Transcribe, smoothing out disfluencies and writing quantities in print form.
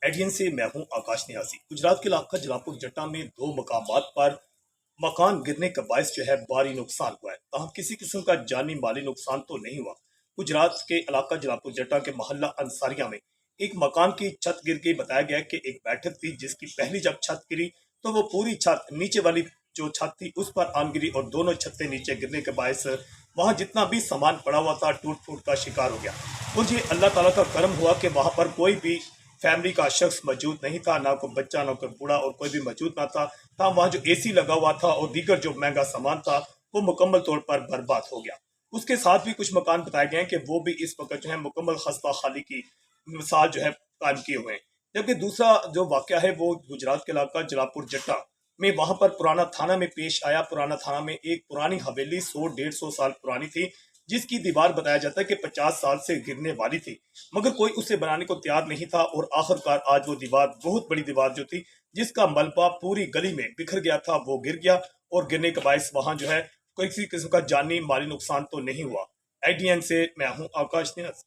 एडियन से मैं हूं आकाश नियाजी। गुजरात के इलाका जलालपुर जट्टा में दो मकामात पर मकान गिरने का बायस जो है भारी नुकसान हुआ है। ताहम किसी किस्म का जानी माली नुकसान तो नहीं हुआ। गुजरात के इलाका जलालपुर जट्टा के मोहल्ला अंसारिया में एक मकान की छत गिर गई। बताया गया कि एक बैठक थी जिसकी पहली जब छत गिरी तो वो पूरी छत नीचे वाली जो छत थी उस पर आन गिरी और दोनों छतें नीचे गिरने के बायस वहां जितना भी सामान पड़ा हुआ था टूट फूट का शिकार हो गया। मुझे अल्लाह ताला का करम हुआ कि वहां पर कोई भी फैमिली का शख्स मौजूद नहीं था, ना कोई बच्चा ना कोई बूढ़ा और कोई भी मौजूद ना था। वहाँ जो एसी लगा हुआ था और दीगर जो महंगा सामान था वो मुकम्मल तौर पर बर्बाद हो गया। उसके साथ भी कुछ मकान बताए गए हैं कि वो भी इस वक्त जो है मुकम्मल खस्ता खाली की मिसाल जो है कायम किए हुए हैं। जबकि दूसरा जो वाक़या है वो गुजरात के इलाका जलालपुर जट्टा में वहां पर पुराना थाना में पेश आया। पुराना थाना में एक पुरानी हवेली 100-150 साल पुरानी थी जिसकी दीवार बताया जाता है कि 50 साल से गिरने वाली थी, मगर कोई उसे बनाने को तैयार नहीं था और आखिरकार आज वो दीवार, बहुत बड़ी दीवार जो थी जिसका मलबा पूरी गली में बिखर गया था, वो गिर गया और गिरने के बायस वहां जो है कोई किसी किस्म का जानी माली नुकसान तो नहीं हुआ। एडीएन से मैं हूं आकाश नियाज।